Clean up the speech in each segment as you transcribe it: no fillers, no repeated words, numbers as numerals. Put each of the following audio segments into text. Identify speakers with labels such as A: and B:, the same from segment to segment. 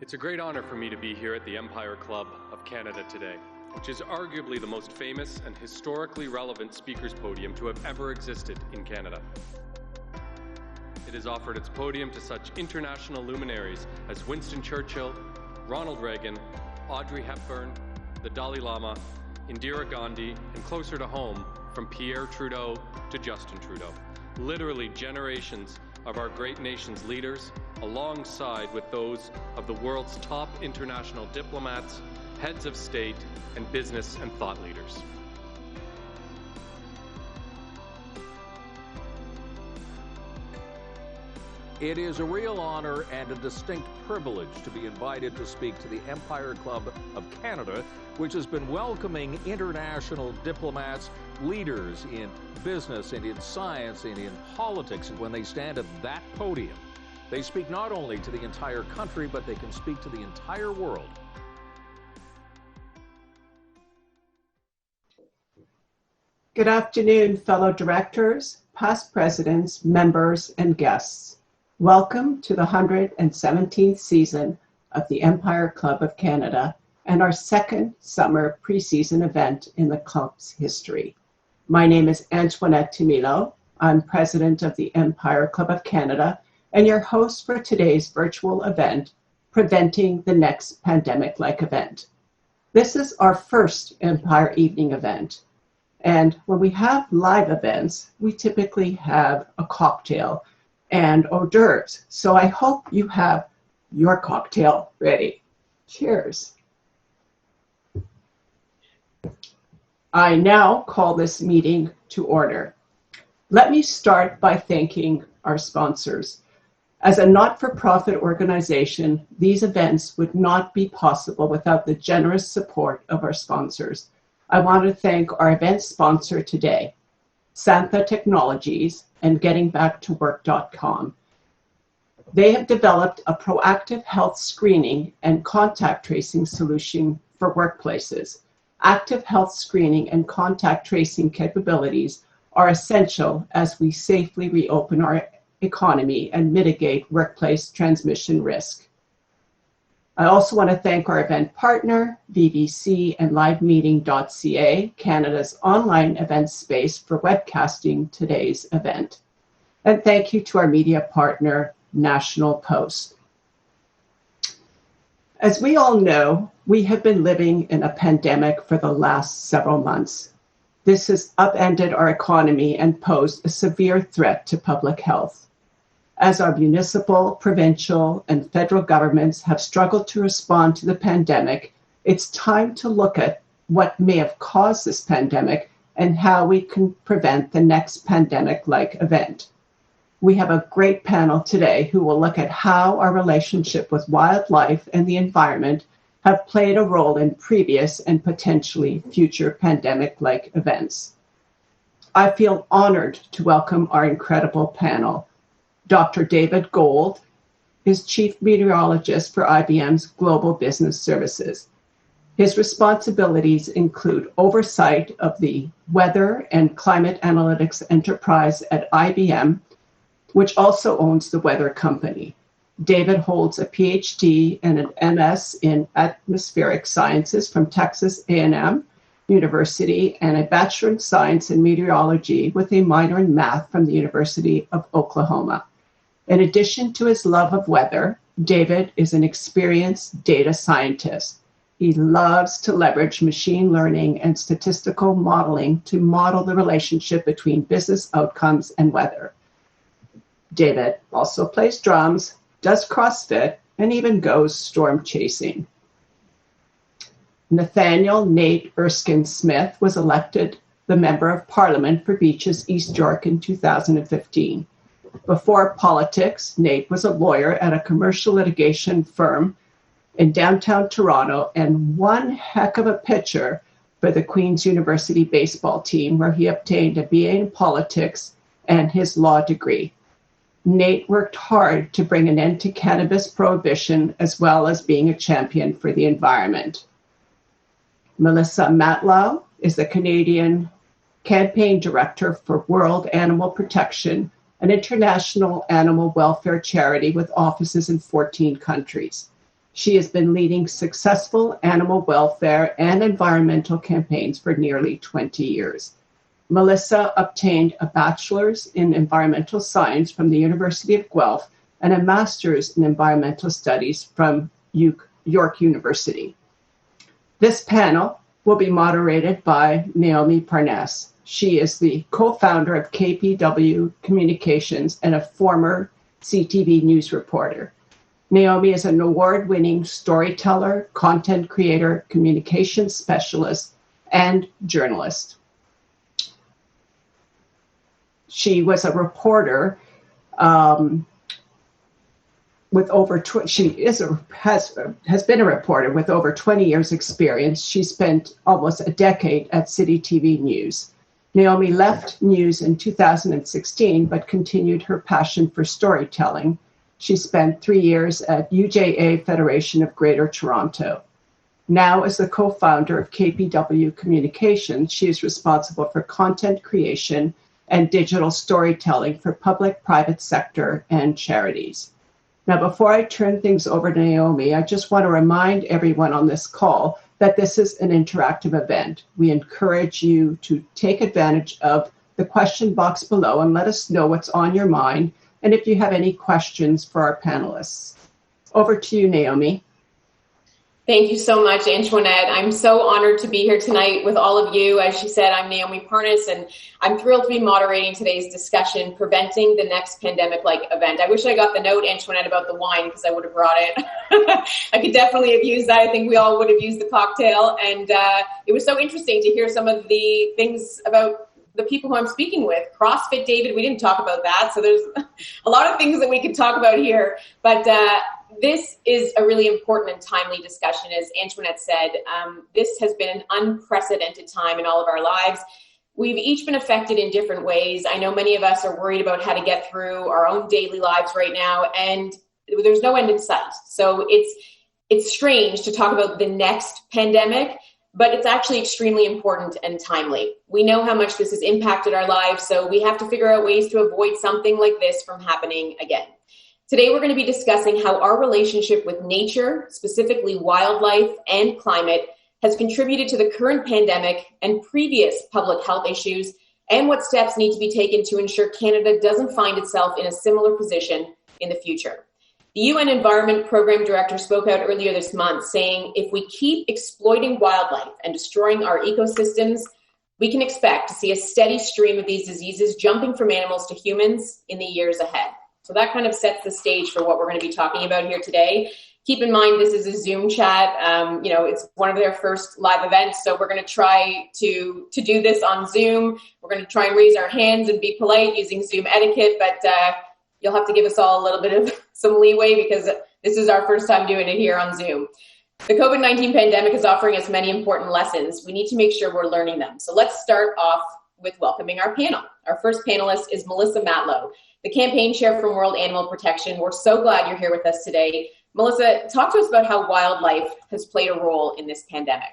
A: It's a great honor for me to be here at the Empire Club of Canada today, which is arguably the most famous and historically relevant speakers podium to have ever existed in Canada. It has offered its podium to such international luminaries as Winston Churchill, Ronald Reagan, Audrey Hepburn, the Dalai Lama, Indira Gandhi, and closer to home, from Pierre Trudeau to Justin Trudeau. Literally generations of our great nation's leaders, alongside with those of the world's top international diplomats, heads of state, and business and thought leaders.
B: It is a real honor and a distinct privilege to be invited to speak to the Empire Club of Canada, which has been welcoming international diplomats, leaders in business and in science and in politics. And when they stand at that podium, they speak not only to the entire country, but they can speak to the entire world.
C: Good afternoon, fellow directors, past presidents, members, and guests. Welcome to the 117th season of the Empire Club of Canada and our second summer preseason event in the club's history. My name is Antoinette Tumilo. I'm president of the Empire Club of Canada and your host for today's virtual event, Preventing the Next Pandemic-like Event. This is our first Empire Evening event. And when we have live events, we typically have a cocktail and hors d'oeuvres. So I hope you have your cocktail ready. Cheers. I now call this meeting to order. Let me start by thanking our sponsors. As a not-for-profit organization, these events would not be possible without the generous support of our sponsors. I want to thank our event sponsor today, Santha Technologies and GettingBackToWork.com. They have developed a proactive health screening and contact tracing solution for workplaces. Active health screening and contact tracing capabilities are essential as we safely reopen our economy and mitigate workplace transmission risk. I also want to thank our event partner, VVC and LiveMeeting.ca, Canada's online event space for webcasting today's event. And thank you to our media partner, National Post. As we all know, we have been living in a pandemic for the last several months. This has upended our economy and posed a severe threat to public health. As our municipal, provincial, and federal governments have struggled to respond to the pandemic, it's time to look at what may have caused this pandemic and how we can prevent the next pandemic-like event. We have a great panel today who will look at how our relationship with wildlife and the environment have played a role in previous and potentially future pandemic-like events. I feel honored to welcome our incredible panel. Dr. David Gold is Chief Meteorologist for IBM's Global Business Services. His responsibilities include oversight of the weather and climate analytics enterprise at IBM, which also owns the weather company. David holds a PhD and an MS in atmospheric sciences from Texas A&M University and a Bachelor in Science in Meteorology with a minor in math from the University of Oklahoma. In addition to his love of weather, David is an experienced data scientist. He loves to leverage machine learning and statistical modeling to model the relationship between business outcomes and weather. David also plays drums, does CrossFit, and even goes storm chasing. Nathaniel Nate Erskine Smith was elected the Member of Parliament for Beaches, East York in 2015. Before politics, Nate was a lawyer at a commercial litigation firm in downtown Toronto and one heck of a pitcher for the Queen's University baseball team, where he obtained a BA in politics and his law degree. Nate worked hard to bring an end to cannabis prohibition as well as being a champion for the environment. Melissa Matlow is the Canadian Campaign Director for World Animal Protection, an international animal welfare charity with offices in 14 countries. She has been leading successful animal welfare and environmental campaigns for nearly 20 years. Melissa obtained a bachelor's in environmental science from the University of Guelph and a master's in environmental studies from York University. This panel will be moderated by Naomi Parness. She is the co-founder of KPW Communications and a former CTV news reporter. Naomi is an award-winning storyteller, content creator, communications specialist, and journalist. She was a reporter with over has been a reporter with over 20 years experience. She spent almost a decade at City TV News. Naomi left news in 2016, but continued her passion for storytelling. She spent 3 years at UJA Federation of Greater Toronto. Now, as the co-founder of KPW Communications, she is responsible for content creation and digital storytelling for public, private sector, and charities. Now, before I turn things over to Naomi, I just want to remind everyone on this call that this is an interactive event. We encourage you to take advantage of the question box below and let us know what's on your mind and if you have any questions for our panelists. Over to you, Naomi.
D: Thank you so much, Antoinette. I'm so honored to be here tonight with all of you. As she said, I'm Naomi Parness, and I'm thrilled to be moderating today's discussion, Preventing the Next Pandemic-Like Event. I wish I got the note, Antoinette, about the wine, because I would have brought it. I could definitely have used that. I think we all would have used the cocktail. And it was so interesting to hear some of the things about the people who I'm speaking with. CrossFit David, we didn't talk about that. So there's a lot of things that we could talk about here. But this is a really important and timely discussion. As Antoinette said, this has been an unprecedented time in all of our lives. We've each been affected in different ways. I know many of us are worried about how to get through our own daily lives right now, and there's no end in sight. So it's strange to talk about the next pandemic, but it's actually extremely important and timely. We know how much this has impacted our lives, so we have to figure out ways to avoid something like this from happening again. Today, we're going to be discussing how our relationship with nature, specifically wildlife and climate, has contributed to the current pandemic and previous public health issues, and what steps need to be taken to ensure Canada doesn't find itself in a similar position in the future. The UN Environment Program Director spoke out earlier this month saying, if we keep exploiting wildlife and destroying our ecosystems, we can expect to see a steady stream of these diseases jumping from animals to humans in the years ahead. So that kind of sets the stage for what we're going to be talking about here today. Keep in mind, this is a Zoom chat. It's one of their first live events, so we're going to try to do this on Zoom. We're going to try and raise our hands and be polite using Zoom etiquette, but you'll have to give us all a little bit of some leeway because this is our first time doing it here on Zoom. The COVID-19 pandemic is offering us many important lessons. We need to make sure we're learning them. So let's start off with welcoming our panel. Our first panelist is Melissa Matlow, the campaign chair from World Animal Protection. We're so glad you're here with us today. Melissa, talk to us about how wildlife has played a role in this pandemic.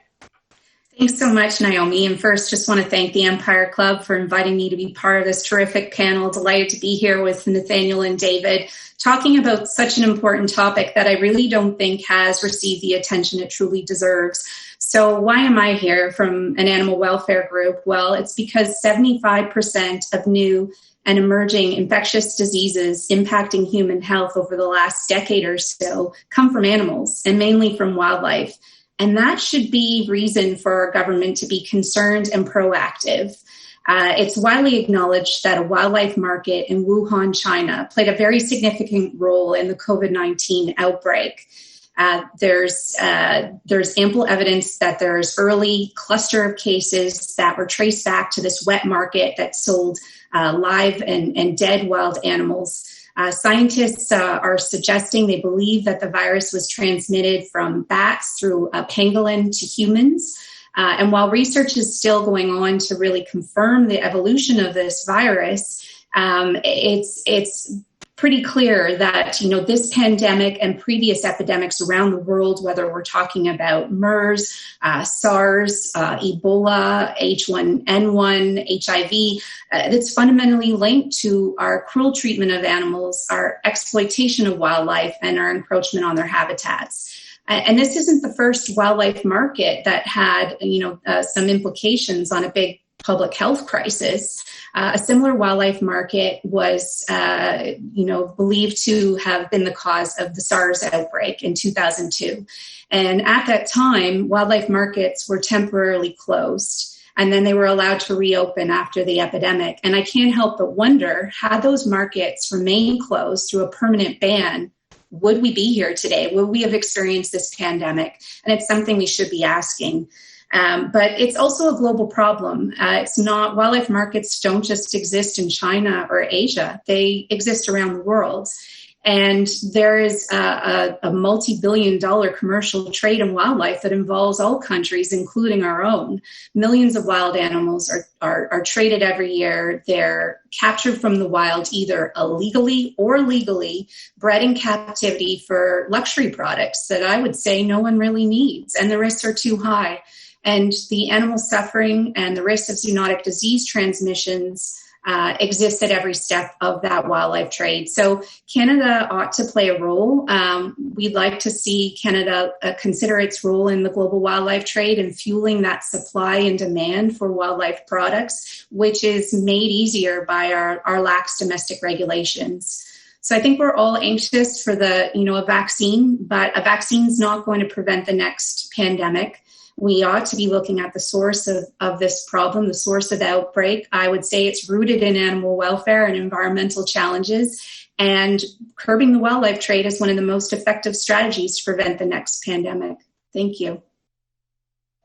E: Thanks so much, Naomi. And first, just want to thank the Empire Club for inviting me to be part of this terrific panel. Delighted to be here with Nathaniel and David, talking about such an important topic that I really don't think has received the attention it truly deserves. So why am I here from an animal welfare group? Well, it's because 75% of new and emerging infectious diseases impacting human health over the last decade or so come from animals and mainly from wildlife. And that should be reason for our government to be concerned and proactive. It's widely acknowledged that a wildlife market in Wuhan, China, played a very significant role in the COVID-19 outbreak. There's ample evidence that there's early cluster of cases that were traced back to this wet market that sold live and dead wild animals. Scientists are suggesting they believe that the virus was transmitted from bats through pangolin to humans. And while research is still going on to really confirm the evolution of this virus, it's pretty clear that, this pandemic and previous epidemics around the world, whether we're talking about MERS, SARS, Ebola, H1N1, HIV, that's fundamentally linked to our cruel treatment of animals, our exploitation of wildlife, and our encroachment on their habitats. And this isn't the first wildlife market that had, some implications on a big public health crisis. A similar wildlife market was, believed to have been the cause of the SARS outbreak in 2002. And at that time, wildlife markets were temporarily closed, and then they were allowed to reopen after the epidemic. And I can't help but wonder, had those markets remained closed through a permanent ban, would we be here today? Would we have experienced this pandemic? And it's something we should be asking. But it's also a global problem. It's not, wildlife markets don't just exist in China or Asia. They exist around the world. And there is a multi-billion-dollar commercial trade in wildlife that involves all countries, including our own. Millions of wild animals are traded every year. They're captured from the wild either illegally or legally, bred in captivity for luxury products that I would say no one really needs, and the risks are too high. And the animal suffering and the risk of zoonotic disease transmissions exists at every step of that wildlife trade. So Canada ought to play a role. We'd like to see Canada consider its role in the global wildlife trade and fueling that supply and demand for wildlife products, which is made easier by our lax domestic regulations. So I think we're all anxious for a vaccine, but a vaccine's not going to prevent the next pandemic. We ought to be looking at the source of this problem, the source of the outbreak. I would say it's rooted in animal welfare and environmental challenges, and curbing the wildlife trade is one of the most effective strategies to prevent the next pandemic. Thank you.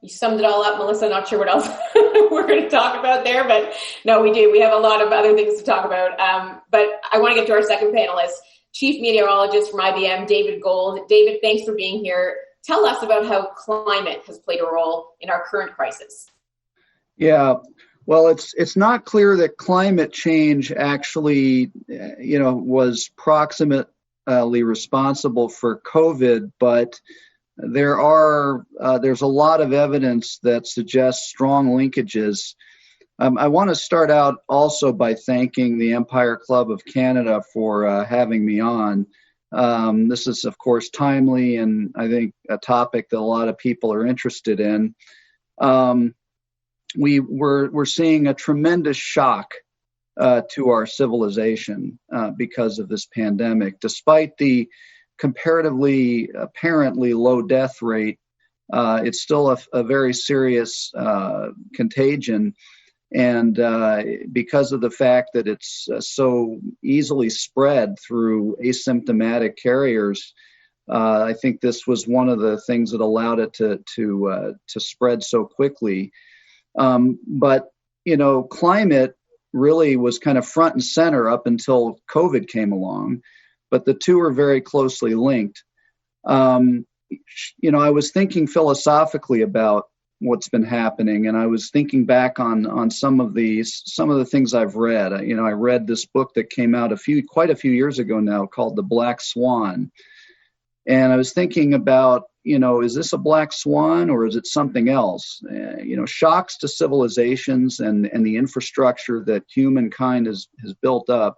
D: You summed it all up, Melissa. Not sure what else we're going to talk about there, but no, we do. We have a lot of other things to talk about. But I want to get to our second panelist, Chief Meteorologist from IBM, David Gold. David, thanks for being here. Tell us about how climate has played a role in our current crisis.
F: Yeah, well, it's not clear that climate change actually, was proximately responsible for COVID, but there's a lot of evidence that suggests strong linkages. I want to start out also by thanking the Empire Club of Canada for having me on. This is, of course, timely and I think a topic that a lot of people are interested in. We're seeing a tremendous shock to our civilization because of this pandemic. Despite the comparatively, apparently low death rate, it's still a very serious contagion. And because of the fact that it's so easily spread through asymptomatic carriers, I think this was one of the things that allowed it to spread so quickly. But climate really was kind of front and center up until COVID came along, but the two are very closely linked. I was thinking philosophically about what's been happening, and I was thinking back on some of the things I've read. I read this book that came out quite a few years ago now called The Black Swan, and I was thinking about is this a black swan or is it something else? Shocks to civilizations and the infrastructure that humankind has built up,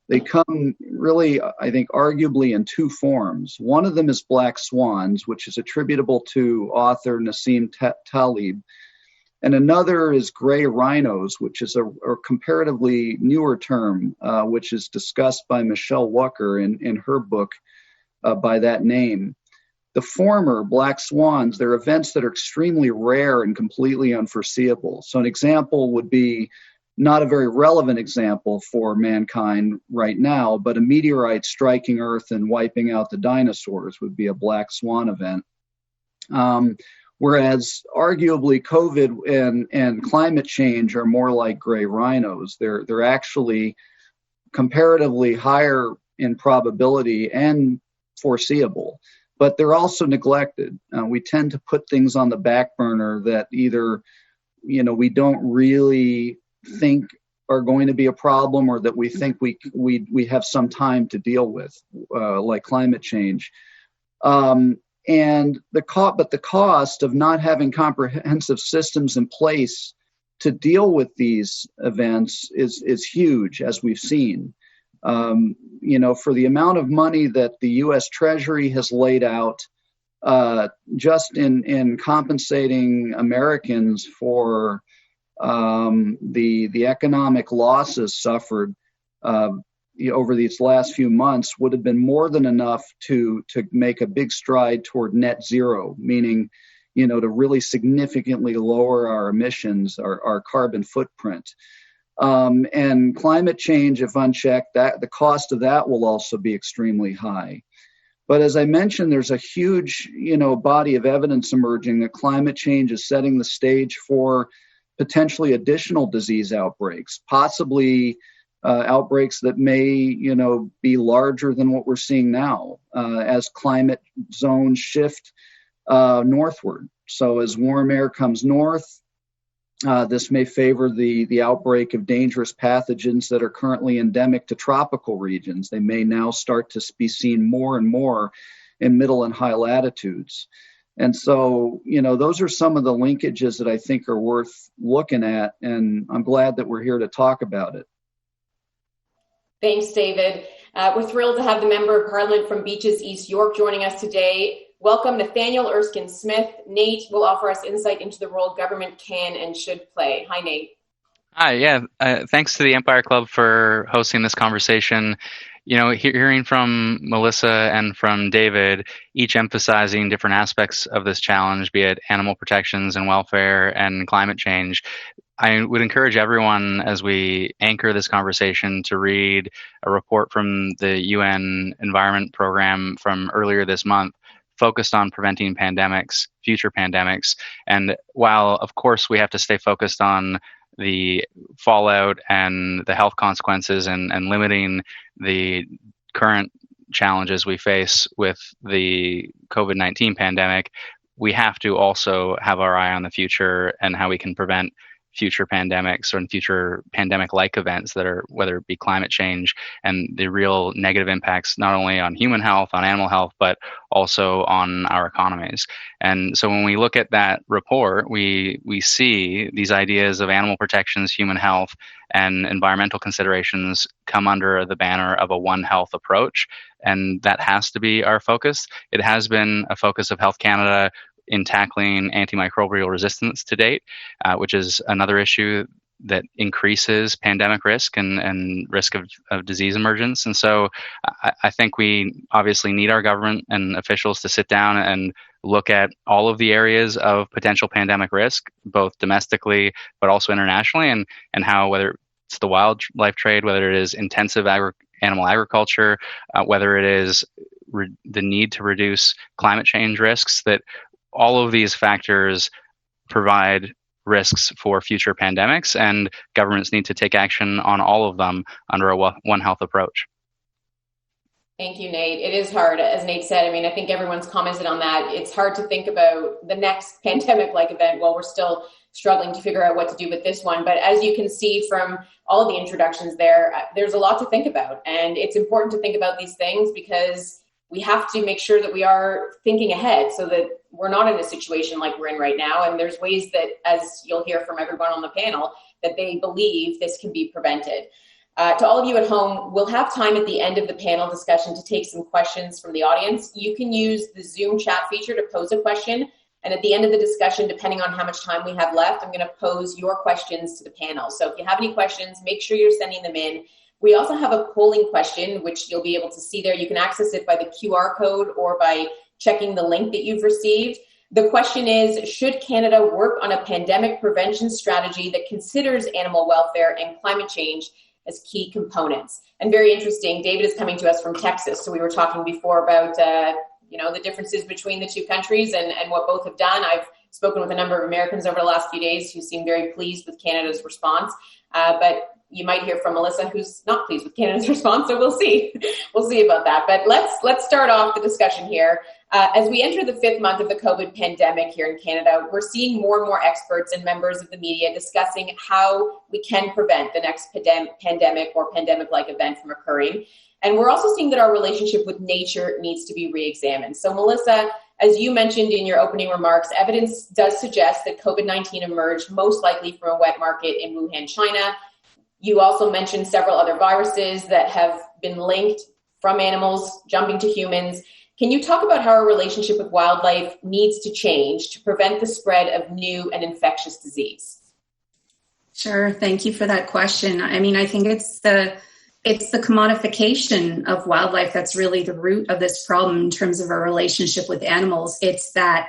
F: they come really, I think, arguably in two forms. One of them is black swans, which is attributable to author Nassim Taleb. And another is gray rhinos, which is a comparatively newer term, which is discussed by Michelle Wucker in her book by that name. The former, black swans, they're events that are extremely rare and completely unforeseeable. So an example would be, not a very relevant example for mankind right now, but a meteorite striking Earth and wiping out the dinosaurs would be a black swan event. Whereas arguably COVID and climate change are more like gray rhinos. They're actually comparatively higher in probability and foreseeable, but they're also neglected. We tend to put things on the back burner that either, we don't really think are going to be a problem, or that we think we have some time to deal with, like climate change. And the cost of not having comprehensive systems in place to deal with these events is huge, as we've seen. For the amount of money that the U.S. Treasury has laid out just in compensating Americans for the economic losses suffered over these last few months would have been more than enough to make a big stride toward net zero, meaning, to really significantly lower our emissions, our carbon footprint. And climate change, if unchecked, the cost of that will also be extremely high. But as I mentioned, there's a huge, body of evidence emerging that climate change is setting the stage for potentially additional disease outbreaks, possibly outbreaks that may, be larger than what we're seeing now as climate zones shift northward. So as warm air comes north, this may favor the outbreak of dangerous pathogens that are currently endemic to tropical regions. They may now start to be seen more and more in middle and high latitudes. And so, those are some of the linkages that I think are worth looking at, and I'm glad that we're here to talk about it.
D: Thanks, David. We're thrilled to have the Member of Parliament from Beaches, East York, joining us today. Welcome, Nathaniel Erskine Smith. Nate will offer us insight into the role government can and should play. Hi, Nate.
G: Hi, yeah. Thanks to the Empire Club for hosting this conversation. Hearing from Melissa and from David, each emphasizing different aspects of this challenge, be it animal protections and welfare and climate change, I would encourage everyone as we anchor this conversation to read a report from the UN Environment Program from earlier this month, focused on preventing pandemics, future pandemics. And while, of course, we have to stay focused on the fallout and the health consequences and limiting the current challenges we face with the COVID-19 pandemic, we have to also have our eye on the future and how we can prevent future pandemics or future pandemic-like events that are, whether it be climate change and the real negative impacts not only on human health, on animal health, but also on our economies. And so when we look at that report, we see these ideas of animal protections, human health, and environmental considerations come under the banner of a One Health approach. And that has to be our focus. It has been a focus of Health Canada in tackling antimicrobial resistance to date, which is another issue that increases pandemic risk and risk of disease emergence. And so I think we obviously need our government and officials to sit down and look at all of the areas of potential pandemic risk, both domestically, but also internationally, and how, whether it's the wildlife trade, whether it is intensive animal agriculture, whether it is the need to reduce climate change risks, that all of these factors provide risks for future pandemics, and governments need to take action on all of them under a One Health approach.
D: Thank you, Nate. It is hard, as Nate said. I think everyone's commented on that. It's hard to think about the next pandemic-like event while we're still struggling to figure out what to do with this one. But as you can see from all of the introductions there's a lot to think about. And it's important to think about these things because we have to make sure that we are thinking ahead so that we're not in a situation like we're in right now. And there's ways that, as you'll hear from everyone on the panel, that they believe this can be prevented. To all of you at home, we'll have time at the end of the panel discussion to take some questions from the audience. You can use the Zoom chat feature to pose a question. And at the end of the discussion, depending on how much time we have left, I'm going to pose your questions to the panel. So if you have any questions, make sure you're sending them in. We also have a polling question, which you'll be able to see there. You can access it by the QR code or by checking the link that you've received. The question is, should Canada work on a pandemic prevention strategy that considers animal welfare and climate change as key components? And very interesting, David is coming to us from Texas. So we were talking before about the differences between the two countries and what both have done. I've spoken with a number of Americans over the last few days who seem very pleased with Canada's response. But you might hear from Melissa, who's not pleased with Canada's response, so we'll see. We'll see about that. But let's start off the discussion here. As we enter the 5th month of the COVID pandemic here in Canada, we're seeing more and more experts and members of the media discussing how we can prevent the next pandemic or pandemic-like event from occurring. And we're also seeing that our relationship with nature needs to be re-examined. So Melissa, as you mentioned in your opening remarks, evidence does suggest that COVID-19 emerged most likely from a wet market in Wuhan, China. You also mentioned several other viruses that have been linked from animals jumping to humans. Can you talk about how our relationship with wildlife needs to change to prevent the spread of new and infectious disease?
E: Sure. Thank you for that question. I mean, I think it's the commodification of wildlife that's really the root of this problem in terms of our relationship with animals. It's that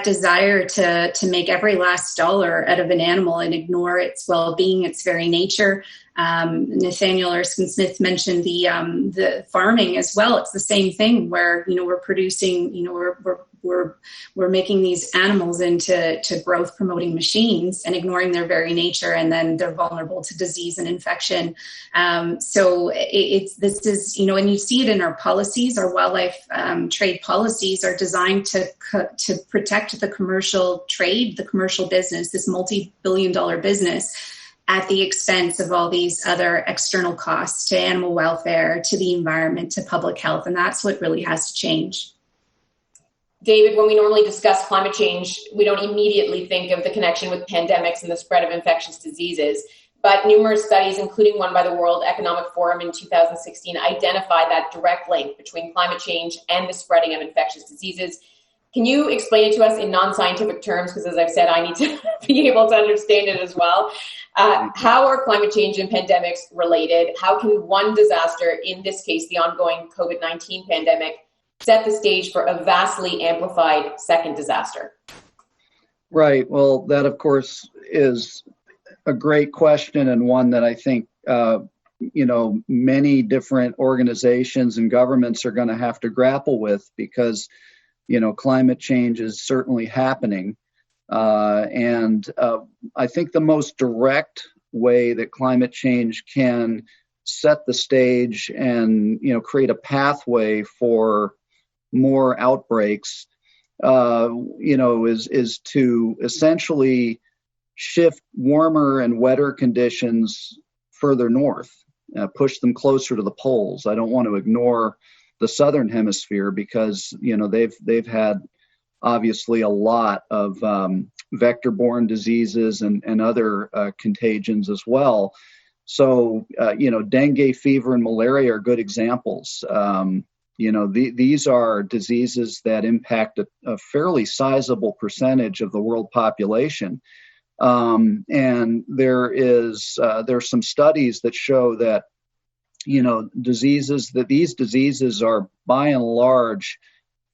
E: desire to make every last dollar out of an animal and ignore its well-being, its very nature. Nathaniel Erskine Smith mentioned the farming as well. It's the same thing where, we're producing, we're making these animals into growth promoting machines and ignoring their very nature, and then they're vulnerable to disease and infection. So this is, and you see it in our policies. Our wildlife trade policies are designed to protect the commercial trade, the commercial business, this multi-billion-dollar business, at the expense of all these other external costs to animal welfare, to the environment, to public health. And that's what really has to change.
D: David, when we normally discuss climate change, we don't immediately think of the connection with pandemics and the spread of infectious diseases. But numerous studies, including one by the World Economic Forum in 2016, identified that direct link between climate change and the spreading of infectious diseases. Can you explain it to us in non-scientific terms? Because as I've said, I need to be able to understand it as well. How are climate change and pandemics related? How can one disaster, in this case, the ongoing COVID-19 pandemic, set the stage for a vastly amplified second disaster?
F: Right. Well, that, of course, is a great question, and one that I think, many different organizations and governments are going to have to grapple with, because climate change is certainly happening. And I think the most direct way that climate change can set the stage and, create a pathway for more outbreaks, is to essentially shift warmer and wetter conditions further north, push them closer to the poles. I don't want to ignore the southern hemisphere, because they've had obviously a lot of vector-borne diseases and other contagions as well. So dengue fever and malaria are good examples. These are diseases that impact a fairly sizable percentage of the world population. And there's some studies that show that these diseases are by and large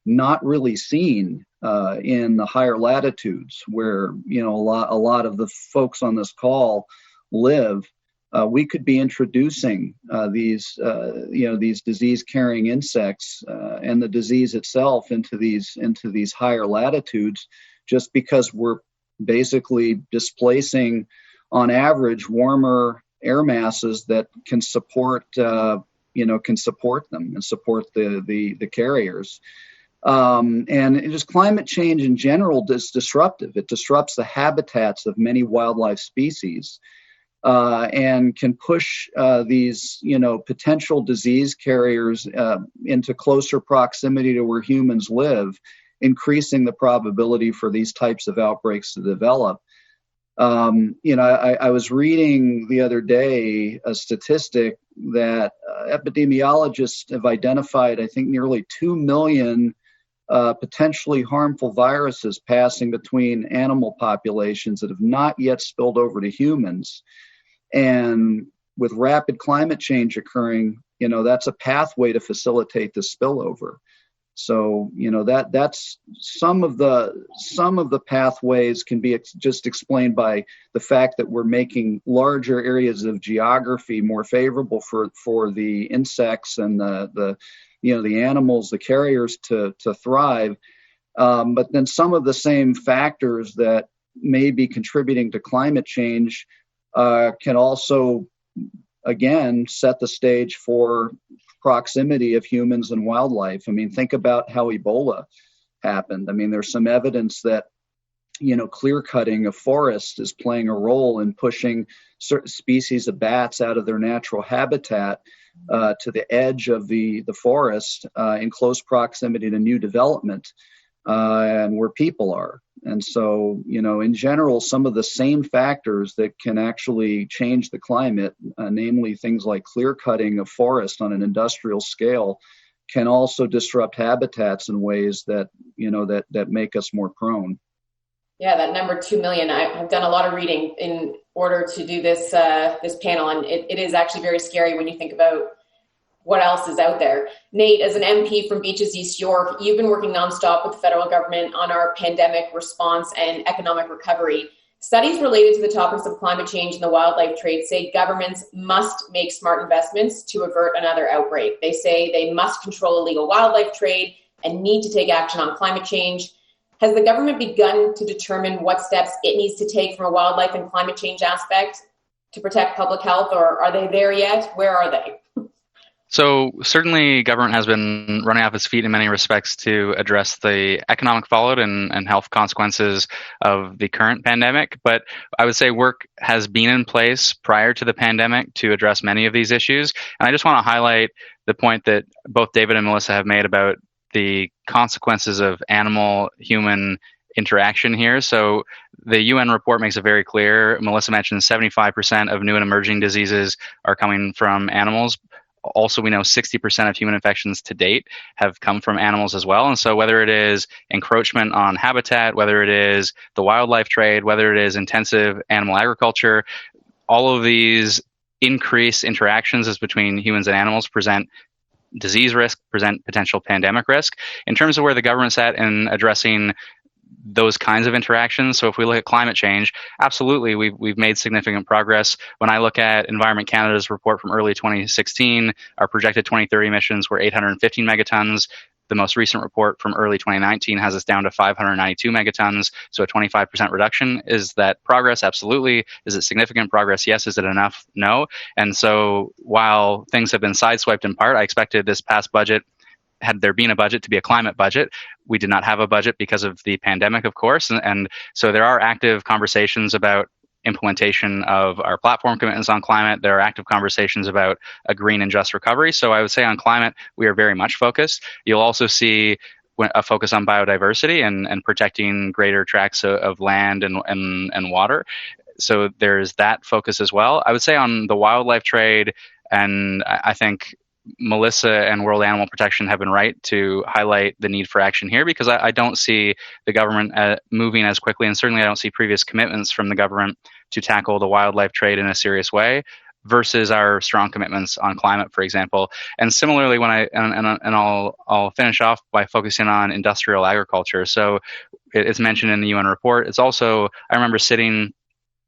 F: not really seen in the higher latitudes where a lot of the folks on this call live. We could be introducing these disease-carrying insects and the disease itself into these higher latitudes, just because we're basically displacing, on average, warmer air masses that can support them and support the carriers. And just climate change in general is disruptive. It disrupts the habitats of many wildlife species, and can push these potential disease carriers into closer proximity to where humans live, increasing the probability for these types of outbreaks to develop. I was reading the other day a statistic that epidemiologists have identified, I think, nearly 2 million potentially harmful viruses passing between animal populations that have not yet spilled over to humans. And with rapid climate change occurring, that's a pathway to facilitate the spillover. So, that's some of the pathways can be just explained by the fact that we're making larger areas of geography more favorable for the insects and the animals, the carriers to thrive. But then some of the same factors that may be contributing to climate change can also, again, set the stage for proximity of humans and wildlife. I mean, think about how Ebola happened. I mean, there's some evidence that, clear cutting of forests is playing a role in pushing certain species of bats out of their natural habitat to the edge of the forest in close proximity to new development and where people are. And so, in general, some of the same factors that can actually change the climate, namely things like clear cutting of forest on an industrial scale, can also disrupt habitats in ways that, that make us more prone.
D: Yeah, that number 2 million. I've done a lot of reading in order to do this panel, and it is actually very scary when you think about what else is out there. Nate, as an MP from Beaches East York, you've been working nonstop with the federal government on our pandemic response and economic recovery. Studies related to the topics of climate change and the wildlife trade say governments must make smart investments to avert another outbreak. They say they must control illegal wildlife trade and need to take action on climate change. Has the government begun to determine what steps it needs to take from a wildlife and climate change aspect to protect public health, or are they there yet? Where are they?
G: So certainly government has been running off its feet in many respects to address the economic fallout and health consequences of the current pandemic. But I would say work has been in place prior to the pandemic to address many of these issues. And I just want to highlight the point that both David and Melissa have made about the consequences of animal-human interaction here. So the UN report makes it very clear. Melissa mentioned 75% of new and emerging diseases are coming from animals. Also, we know 60% of human infections to date have come from animals as well. And so whether it is encroachment on habitat, whether it is the wildlife trade, whether it is intensive animal agriculture, all of these increased interactions as between humans and animals present disease risk, present potential pandemic risk. In terms of where the government's at in addressing those kinds of interactions. So if we look at climate change, absolutely, we've made significant progress. When I look at Environment Canada's report from early 2016, our projected 2030 emissions were 815 megatons. The most recent report from early 2019 has us down to 592 megatons, so a 25% reduction. Is that progress? Absolutely. Is it significant progress? Yes. Is it enough? No. And so while things have been sideswiped in part, I expected this past budget, had there been a budget, to be a climate budget. We did not have a budget because of the pandemic, of course. And so there are active conversations about implementation of our platform commitments on climate. There are active conversations about a green and just recovery. So I would say on climate, we are very much focused. You'll also see a focus on biodiversity and protecting greater tracts of land and water. So there's that focus as well. I would say on the wildlife trade, and I think Melissa and World Animal Protection have been right to highlight the need for action here, because I don't see the government moving as quickly, and certainly I don't see previous commitments from the government to tackle the wildlife trade in a serious way versus our strong commitments on climate, for example. And similarly, when I'll finish off by focusing on industrial agriculture. So it's mentioned in the UN report. It's also, I remember sitting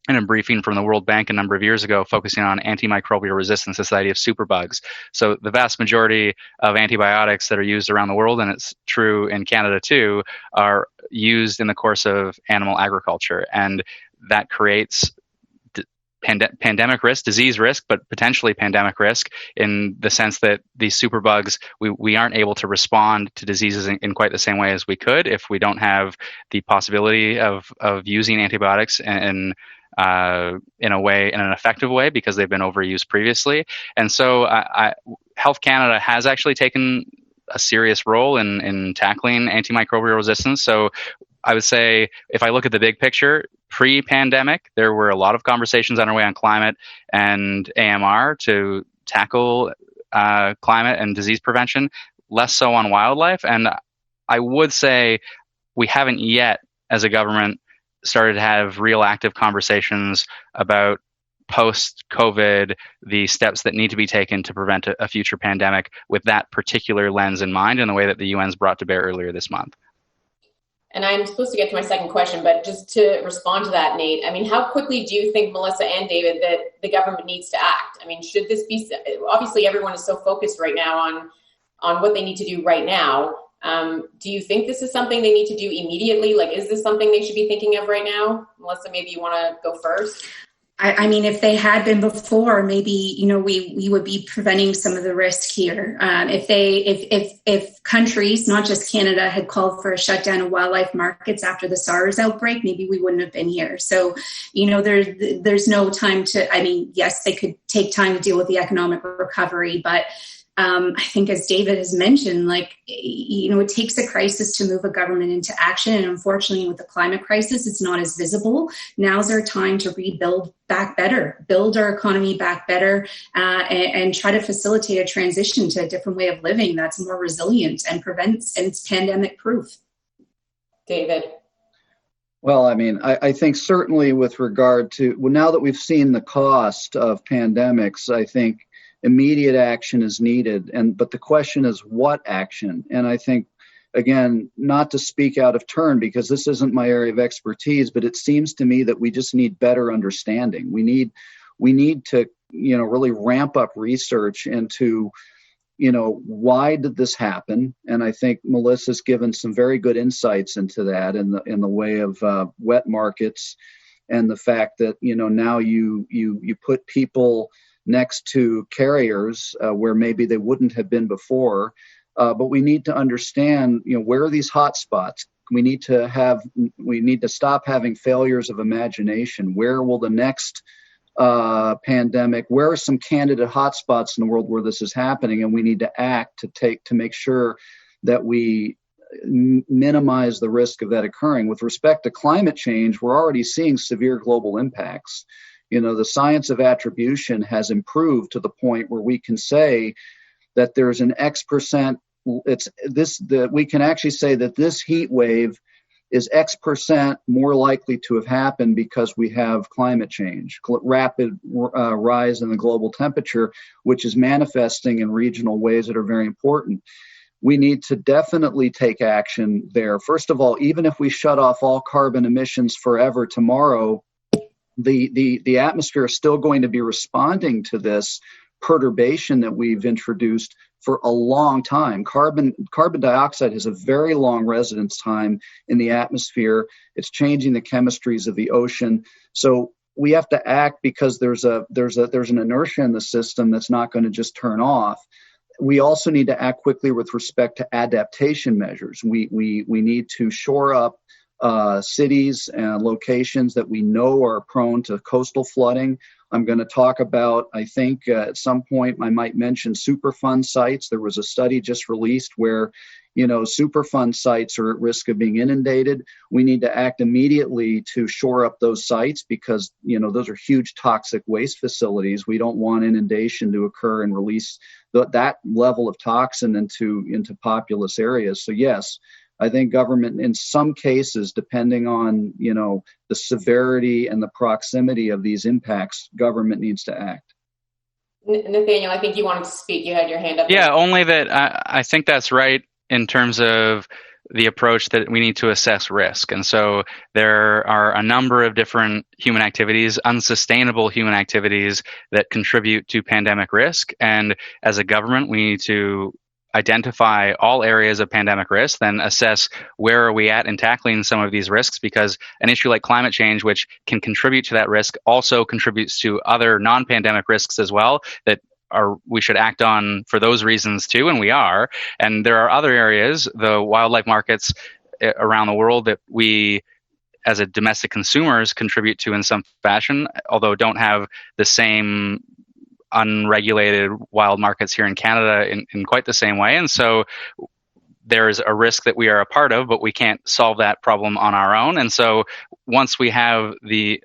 G: in a briefing from the World Bank a number of years ago focusing on antimicrobial resistance, society of superbugs. So the vast majority of antibiotics that are used around the world, and it's true in Canada too, are used in the course of animal agriculture. And that creates pandemic risk, disease risk, but potentially pandemic risk in the sense that these superbugs, we aren't able to respond to diseases in quite the same way as we could if we don't have the possibility of using antibiotics in an effective way, because they've been overused previously. And so Health Canada has actually taken a serious role in tackling antimicrobial resistance. So I would say, if I look at the big picture, pre-pandemic, there were a lot of conversations underway on climate and AMR to tackle climate and disease prevention, less so on wildlife. And I would say we haven't yet, as a government, started to have real active conversations about post-COVID, the steps that need to be taken to prevent a future pandemic with that particular lens in mind, in the way that the UN's brought to bear earlier this month.
D: And I'm supposed to get to my second question, but just to respond to that, Nate, I mean, how quickly do you think, Melissa and David, that the government needs to act? I mean, should this be, obviously everyone is so focused right now on what they need to do right now. Do you think this is something they need to do immediately? Like, is this something they should be thinking of right now? Melissa, maybe you want to go first.
E: I mean, if they had been before, maybe, we would be preventing some of the risk here. If countries, not just Canada, had called for a shutdown of wildlife markets after the SARS outbreak, maybe we wouldn't have been here. So, there's no time to, yes, they could take time to deal with the economic recovery, but I think, as David has mentioned, it takes a crisis to move a government into action. And unfortunately, with the climate crisis, it's not as visible. Now's our time to rebuild back better, build our economy back better, and try to facilitate a transition to a different way of living that's more resilient and prevents, and it's pandemic proof.
D: David.
F: Well, I mean, I think certainly with regard to, now that we've seen the cost of pandemics, I think immediate action is needed. But the question is what action? And I think, again, not to speak out of turn because this isn't my area of expertise, but it seems to me that we just need better understanding. We need to, really ramp up research into, why did this happen? And I think Melissa's given some very good insights into that in the way of wet markets and the fact that, now you put people next to carriers where maybe they wouldn't have been before. But we need to understand, where are these hot spots? We need to stop having failures of imagination. Where will the next pandemic, where are some candidate hotspots in the world where this is happening? And we need to act to make sure that we minimize the risk of that occurring. With respect to climate change, we're already seeing severe global impacts. The science of attribution has improved to the point where we can say that there's an X%. We can actually say that this heat wave is X% more likely to have happened because we have climate change, rapid rise in the global temperature, which is manifesting in regional ways that are very important. We need to definitely take action there. First of all, even if we shut off all carbon emissions forever tomorrow, the atmosphere is still going to be responding to this perturbation that we've introduced for a long time. Carbon dioxide has a very long residence time in the atmosphere. It's changing the chemistries of the ocean. So we have to act because there's an inertia in the system that's not going to just turn off. We also need to act quickly with respect to adaptation measures. We need to shore up cities and locations that we know are prone to coastal flooding. I'm going to talk about, I think at some point I might mention Superfund sites. There was a study just released where, Superfund sites are at risk of being inundated. We need to act immediately to shore up those sites because, those are huge toxic waste facilities. We don't want inundation to occur and release that level of toxin into populous areas. So yes, I think government, in some cases, depending on, the severity and the proximity of these impacts, government needs to act.
D: Nathaniel, I think you wanted to speak. You had your hand up.
G: Yeah, only that I think that's right in terms of the approach that we need to assess risk. And so there are a number of different human activities, unsustainable human activities that contribute to pandemic risk. And as a government, we need to identify all areas of pandemic risk, then assess where are we at in tackling some of these risks, because an issue like climate change, which can contribute to that risk, also contributes to other non-pandemic risks as well that we should act on for those reasons too, and we are. And there are other areas, the wildlife markets around the world, that we as a domestic consumers contribute to in some fashion, although don't have the same unregulated wild markets here in Canada in quite the same way. And so there's a risk that we are a part of, but we can't solve that problem on our own. And so once we have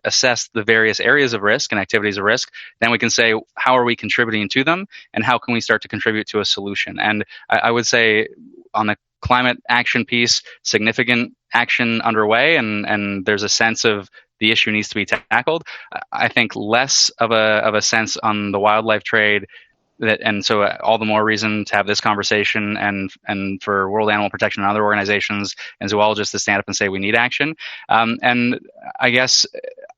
G: assessed the various areas of risk and activities of risk, then we can say, how are we contributing to them and how can we start to contribute to a solution? And I would say on the climate action piece, significant action underway, and there's a sense of the issue needs to be tackled. I think less of a sense on the wildlife trade, and so all the more reason to have this conversation and for World Animal Protection and other organizations and zoologists to stand up and say we need action. And I guess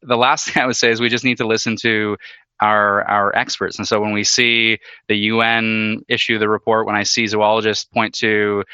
G: the last thing I would say is we just need to listen to our experts. And so when we see the UN issue the report, when I see zoologists point to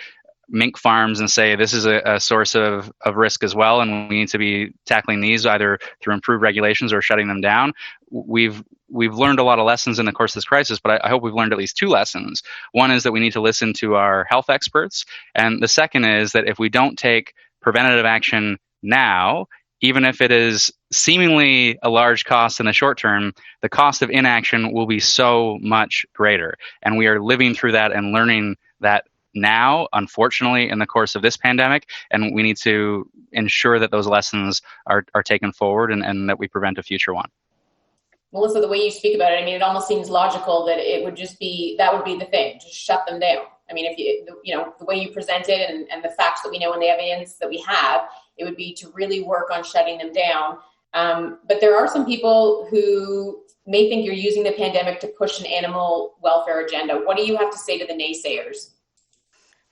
G: mink farms and say this is a source of risk as well, and we need to be tackling these either through improved regulations or shutting them down. We've learned a lot of lessons in the course of this crisis, but I hope we've learned at least two lessons. One is that we need to listen to our health experts, and the second is that if we don't take preventative action now, even if it is seemingly a large cost in the short term, the cost of inaction will be so much greater. And we are living through that and learning that now, unfortunately, in the course of this pandemic, and we need to ensure that those lessons are taken forward and that we prevent a future one.
D: Melissa, the way you speak about it, I mean, it almost seems logical that it would just be, that would be the thing, just shut them down. I mean, if you know, the way you present it and the facts that we know and the evidence that we have, it would be to really work on shutting them down. But there are some people who may think you're using the pandemic to push an animal welfare agenda. What do you have to say to the naysayers?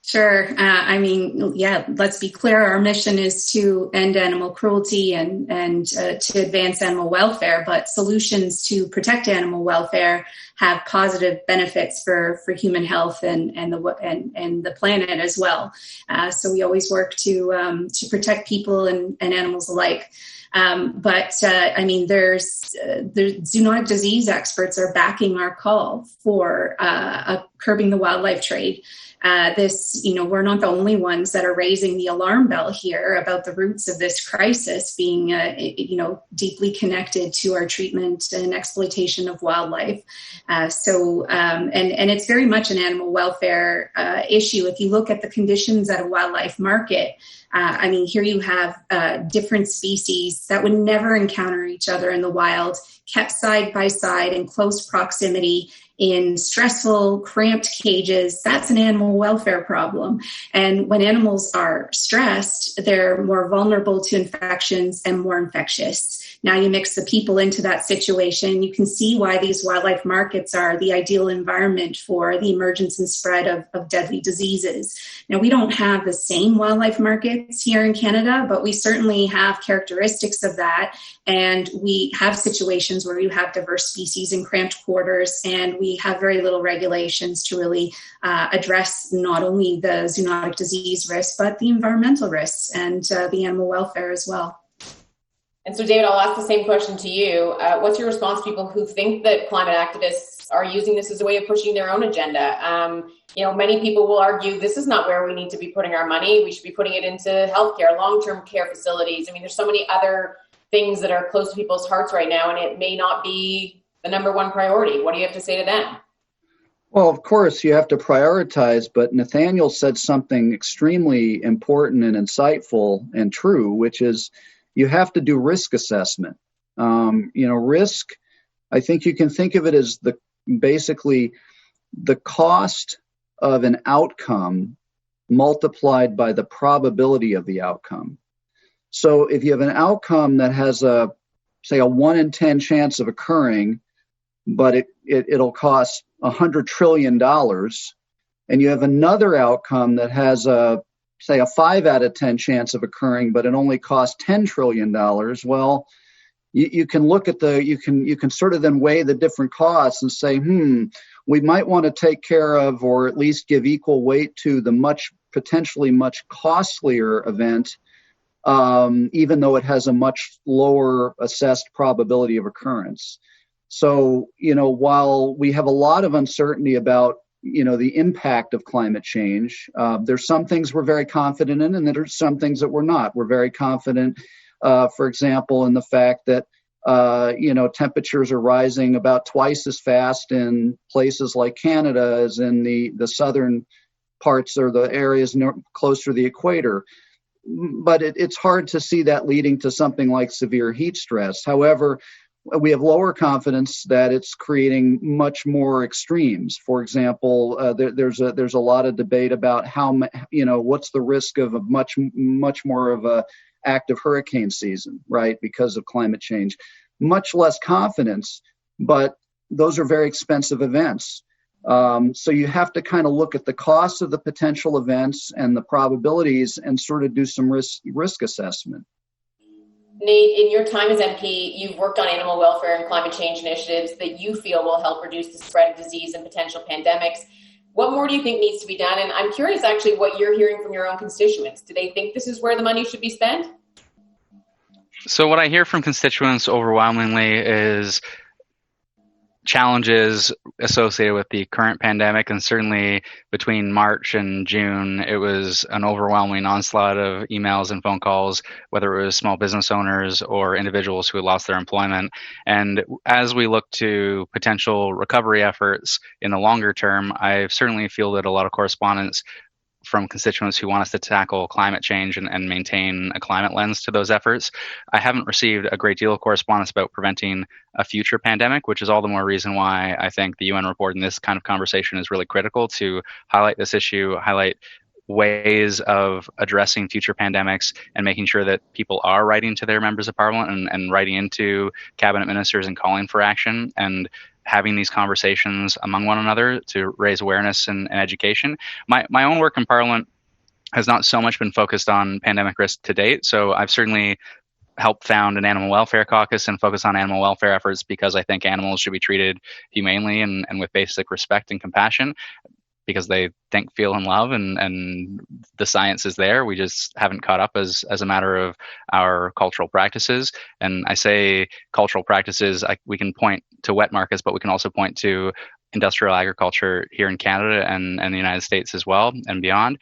E: Sure. I mean, yeah, let's be clear. Our mission is to end animal cruelty and to advance animal welfare, but solutions to protect animal welfare have positive benefits for human health and the planet as well. So we always work to protect people and animals alike. But I mean, there's zoonotic disease experts are backing our call for curbing the wildlife trade. We're not the only ones that are raising the alarm bell here about the roots of this crisis being, deeply connected to our treatment and exploitation of wildlife. And it's very much an animal welfare issue. If you look at the conditions at a wildlife market, here you have different species that would never encounter each other in the wild, kept side by side in close proximity in stressful, cramped cages. That's an animal welfare problem. And when animals are stressed, they're more vulnerable to infections and more infectious. Now you mix the people into that situation, you can see why these wildlife markets are the ideal environment for the emergence and spread of deadly diseases. Now, we don't have the same wildlife markets here in Canada, but we certainly have characteristics of that. And we have situations where you have diverse species in cramped quarters, and we have very little regulations to really address not only the zoonotic disease risk, but the environmental risks and the animal welfare as well.
D: And so, David, I'll ask the same question to you. What's your response to people who think that climate activists are using this as a way of pushing their own agenda? Many people will argue this is not where we need to be putting our money. We should be putting it into healthcare, long-term care facilities. I mean, there's so many other things that are close to people's hearts right now, and it may not be the number one priority. What do you have to say to them?
F: Well, of course, you have to prioritize, but Nathaniel said something extremely important and insightful and true, which is you have to do risk assessment. Risk, I think you can think of it as basically the cost of an outcome multiplied by the probability of the outcome. So if you have an outcome that has a 1 in 10 chance of occurring, but it'll cost $100 trillion, and you have another outcome that has a 5 out of 10 chance of occurring, but it only costs $10 trillion. Well, you can look at you can sort of then weigh the different costs and say, we might want to take care of, or at least give equal weight to the potentially much costlier event, even though it has a much lower assessed probability of occurrence. So, while we have a lot of uncertainty about the impact of climate change, there's some things we're very confident in, and there are some things that we're not. We're very confident, for example, in the fact that, temperatures are rising about twice as fast in places like Canada as in the southern parts or the areas closer to the equator. But it's hard to see that leading to something like severe heat stress. However, we have lower confidence that it's creating much more extremes. For example, there's a lot of debate about what's the risk of a much more of a active hurricane season, right? Because of climate change. Much less confidence, but those are very expensive events. So you have to kind of look at the cost of the potential events and the probabilities and sort of do some risk assessment.
D: Nate, in your time as MP, you've worked on animal welfare and climate change initiatives that you feel will help reduce the spread of disease and potential pandemics. What more do you think needs to be done? And I'm curious actually what you're hearing from your own constituents. Do they think this is where the money should be spent?
G: So what I hear from constituents overwhelmingly is challenges associated with the current pandemic, and certainly between March and June, it was an overwhelming onslaught of emails and phone calls, whether it was small business owners or individuals who had lost their employment. And as we look to potential recovery efforts in the longer term, I've certainly fielded a lot of correspondence from constituents who want us to tackle climate change and maintain a climate lens to those efforts. I haven't received a great deal of correspondence about preventing a future pandemic, which is all the more reason why I think the UN report and this kind of conversation is really critical to highlight this issue, highlight ways of addressing future pandemics, and making sure that people are writing to their members of parliament and writing into cabinet ministers and calling for action, and having these conversations among one another to raise awareness and education. My own work in Parliament has not so much been focused on pandemic risk to date. So I've certainly helped found an animal welfare caucus and focus on animal welfare efforts because I think animals should be treated humanely and with basic respect and compassion, because they think, feel, and love, and the science is there. We just haven't caught up as a matter of our cultural practices. And I say cultural practices, we can point to wet markets, but we can also point to industrial agriculture here in Canada and the United States as well and beyond.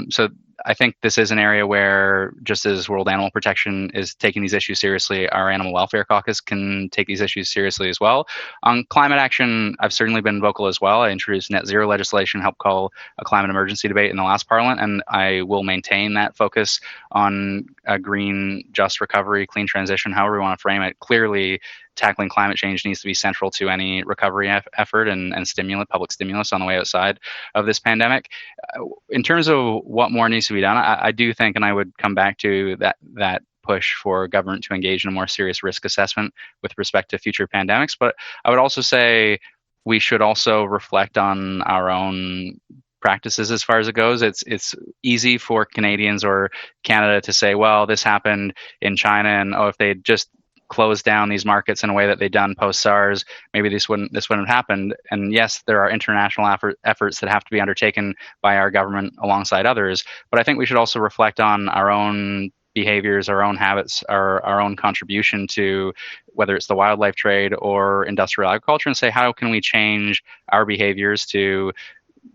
G: So I think this is an area where, just as World Animal Protection is taking these issues seriously, our Animal Welfare Caucus can take these issues seriously as well. On climate action, I've certainly been vocal as well. I introduced net zero legislation, helped call a climate emergency debate in the last Parliament, and I will maintain that focus on a green, just recovery, clean transition, however we want to frame it. Clearly, tackling climate change needs to be central to any recovery effort and public stimulus on the way outside of this pandemic. In terms of what more needs to be done, I do think, and I would come back to that push for government to engage in a more serious risk assessment with respect to future pandemics. But I would also say we should also reflect on our own practices as far as it goes. It's easy for Canadians or Canada to say, well, this happened in China, and if they just close down these markets in a way that they've done post-SARS, maybe this wouldn't have happened. And yes, there are international efforts that have to be undertaken by our government alongside others. But I think we should also reflect on our own behaviors, our own habits, our own contribution to whether it's the wildlife trade or industrial agriculture, and say, how can we change our behaviors to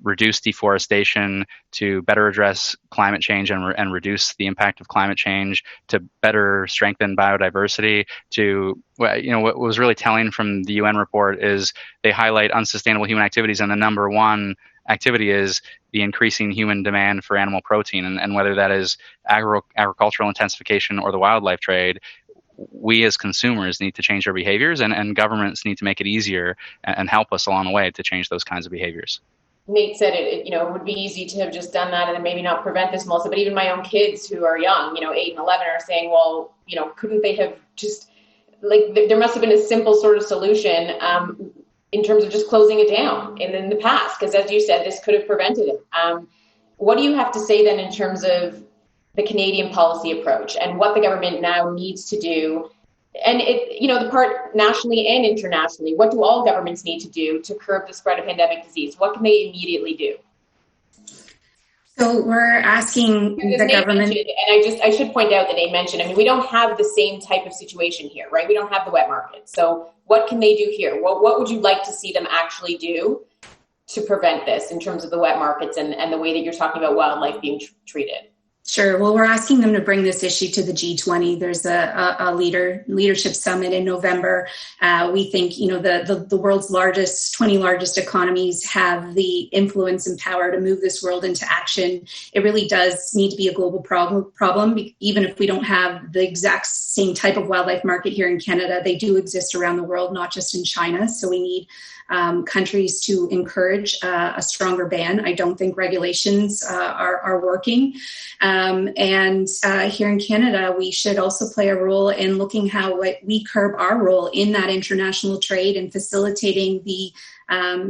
G: reduce deforestation, to better address climate change and reduce the impact of climate change, to better strengthen biodiversity, to, what was really telling from the UN report is they highlight unsustainable human activities, and the number one activity is the increasing human demand for animal protein, and whether that is agricultural intensification or the wildlife trade. We as consumers need to change our behaviors, and governments need to make it easier and help us along the way to change those kinds of behaviors.
D: Nate said it would be easy to have just done that and then maybe not prevent this, Melissa, but even my own kids who are young, 8 and 11 are saying, well, couldn't they have just, there must have been a simple sort of solution in terms of just closing it down in the past, because as you said, this could have prevented it. What do you have to say then in terms of the Canadian policy approach and what the government now needs to do? And the part nationally and internationally, what do all governments need to do to curb the spread of pandemic disease? What can they immediately do?
E: So we're asking the government.
D: And I should point out that Nate mentioned, we don't have the same type of situation here, right? We don't have the wet market. So what can they do here? What would you like to see them actually do to prevent this in terms of the wet markets and the way that you're talking about wildlife being treated?
E: Sure. Well, we're asking them to bring this issue to the G20. There's a leadership summit in November. We think, the world's 20 largest economies have the influence and power to move this world into action. It really does need to be a global problem. Even if we don't have the exact same type of wildlife market here in Canada, they do exist around the world, not just in China. So we need countries to encourage a stronger ban. I don't think regulations are working. And here in Canada, we should also play a role in looking how we curb our role in that international trade and facilitating the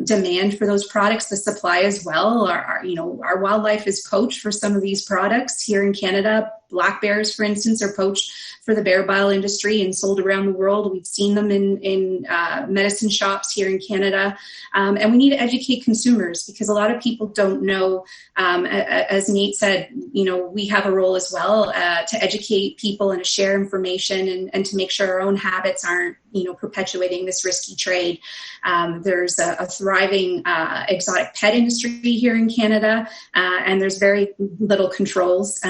E: demand for those products, the supply as well. Our wildlife is poached for some of these products here in Canada. black bears, for instance, are poached for the bear bile industry and sold around the world. We've seen them in medicine shops here in Canada. And we need to educate consumers because a lot of people don't know, as Nate said, we have a role as well to educate people and to share information and to make sure our own habits aren't, perpetuating this risky trade. There's a thriving exotic pet industry here in Canada, and there's very little controls.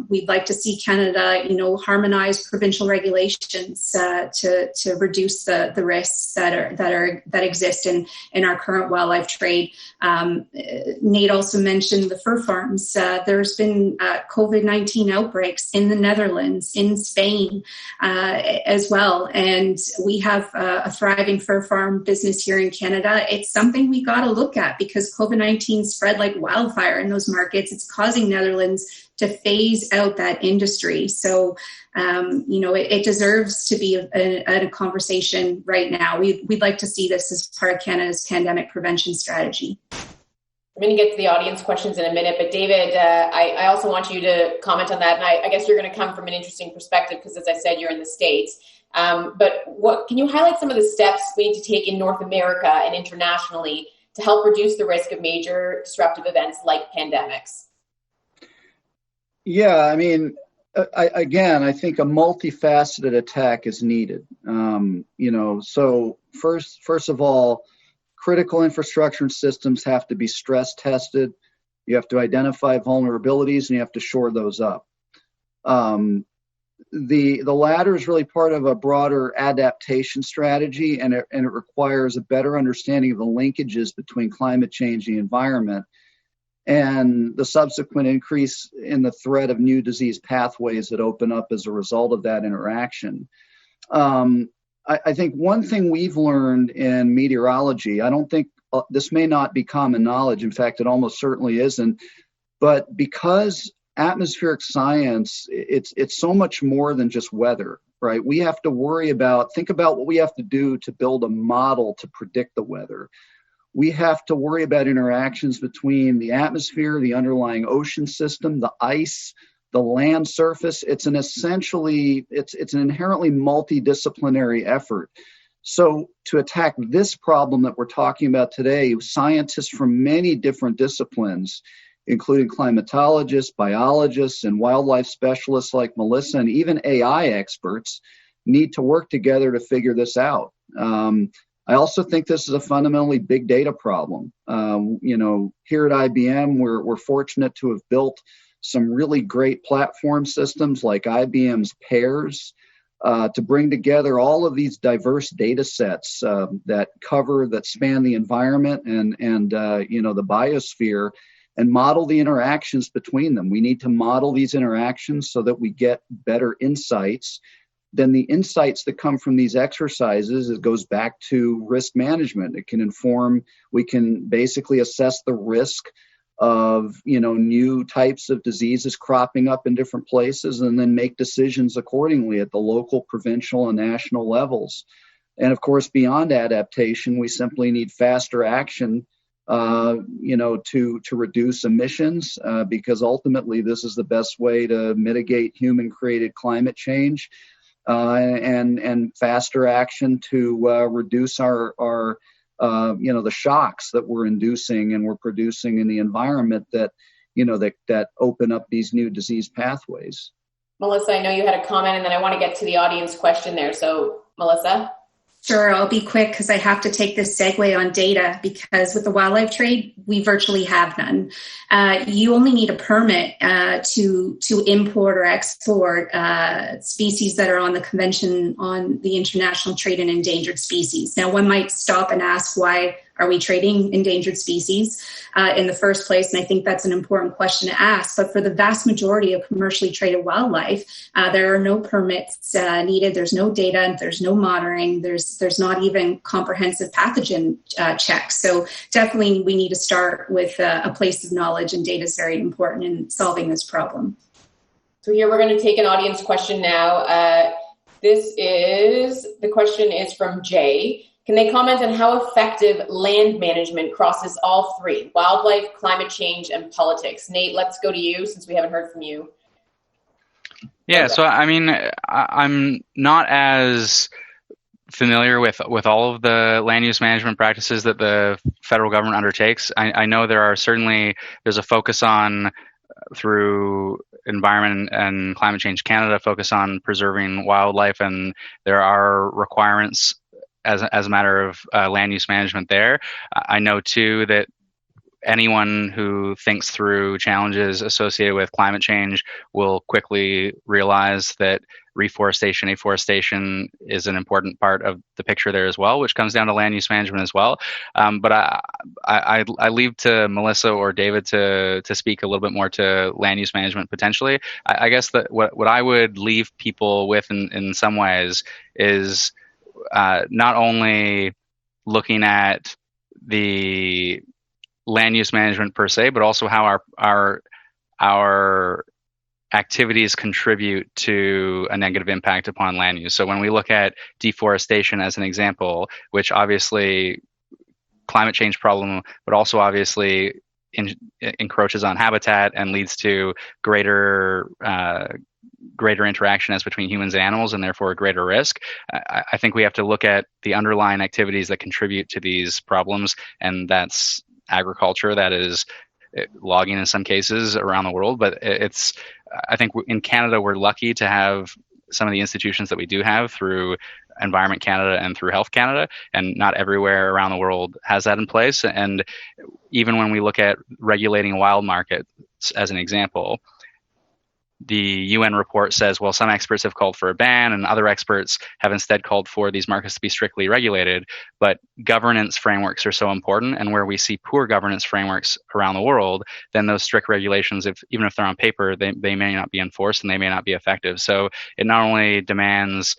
E: We'd like to see Canada, harmonize provincial regulations to reduce the risks that exist in our current wildlife trade. Nate also mentioned the fur farms. There's been COVID-19 outbreaks in the Netherlands, in Spain as well, and we have a thriving fur farm business here in Canada. It's something we got to look at because COVID-19 spread like wildfire in those markets. It's causing Netherlands to phase out that industry. So, it deserves to be a conversation right now. We'd like to see this as part of Canada's pandemic prevention strategy.
D: I'm going to get to the audience questions in a minute, but David, I also want you to comment on that. And I guess you're going to come from an interesting perspective because, as I said, you're in the States. But can you highlight some of the steps we need to take in North America and internationally to help reduce the risk of major disruptive events like pandemics?
F: Yeah, I mean, I think a multifaceted attack is needed. So first of all, critical infrastructure and systems have to be stress tested. You have to identify vulnerabilities and you have to shore those up. The latter is really part of a broader adaptation strategy, and it requires a better understanding of the linkages between climate change and the environment and the subsequent increase in the threat of new disease pathways that open up as a result of that interaction. I think one thing we've learned in meteorology, I don't think this may not be common knowledge. In fact, it almost certainly isn't. But because atmospheric science, it's so much more than just weather, right? We have to think about what we have to do to build a model to predict the weather. We have to worry about interactions between the atmosphere, the underlying ocean system, the ice, the land surface. It's an inherently multidisciplinary effort. So to attack this problem that we're talking about today, scientists from many different disciplines, including climatologists, biologists, and wildlife specialists like Melissa, and even AI experts, need to work together to figure this out. I also think this is a fundamentally big data problem. Here at IBM, we're fortunate to have built some really great platform systems like IBM's PAIRS to bring together all of these diverse data sets that span the environment and the biosphere and model the interactions between them. We need to model these interactions so that we get better insights. Then the insights that come from these exercises, it goes back to risk management. We can basically assess the risk of new types of diseases cropping up in different places and then make decisions accordingly at the local, provincial, and national levels. And of course, beyond adaptation, we simply need faster action to reduce emissions because ultimately this is the best way to mitigate human-created climate change and faster action to reduce our the shocks that we're inducing and we're producing in the environment that open up these new disease pathways.
D: Melissa, I know you had a comment, and then I want to get to the audience question there. So, Melissa?
E: Sure, I'll be quick because I have to take this segue on data because with the wildlife trade, we virtually have none. You only need a permit to import or export species that are on the Convention on the International Trade in Endangered Species. Now, one might stop and ask, why are we trading endangered species in the first place? And I think that's an important question to ask. But for the vast majority of commercially traded wildlife, there are no permits needed. There's no data. There's no monitoring. There's not even comprehensive pathogen checks. So definitely we need to start with a place of knowledge, and data is very important in solving this problem.
D: So here we're going to take an audience question now. The question is from Jay. Can they comment on how effective land management crosses all three: wildlife, climate change, and politics? Nate, let's go to you since we haven't heard from you.
G: Yeah, so I mean, I'm not as familiar with all of the land use management practices that the federal government undertakes. I know there's a focus on, through Environment and Climate Change Canada, focus on preserving wildlife, and there are requirements as a matter of land use management there. I know too that anyone who thinks through challenges associated with climate change will quickly realize that reforestation, afforestation is an important part of the picture there as well, which comes down to land use management as well. But I leave to Melissa or David to speak a little bit more to land use management potentially. I guess that what I would leave people with in some ways is not only looking at the land use management per se, but also how our activities contribute to a negative impact upon land use. So when we look at deforestation as an example, which obviously climate change problem, but also obviously encroaches on habitat and leads to greater interaction as between humans and animals, and therefore a greater risk. I think we have to look at the underlying activities that contribute to these problems, and that's agriculture, that is logging in some cases around the world. But I think in Canada, we're lucky to have some of the institutions that we do have through Environment Canada and through Health Canada, and not everywhere around the world has that in place. And even when we look at regulating wild markets as an example, the UN report says, well, some experts have called for a ban and other experts have instead called for these markets to be strictly regulated. But governance frameworks are so important, and where we see poor governance frameworks around the world, then those strict regulations, even if they're on paper, they may not be enforced and they may not be effective. So it not only demands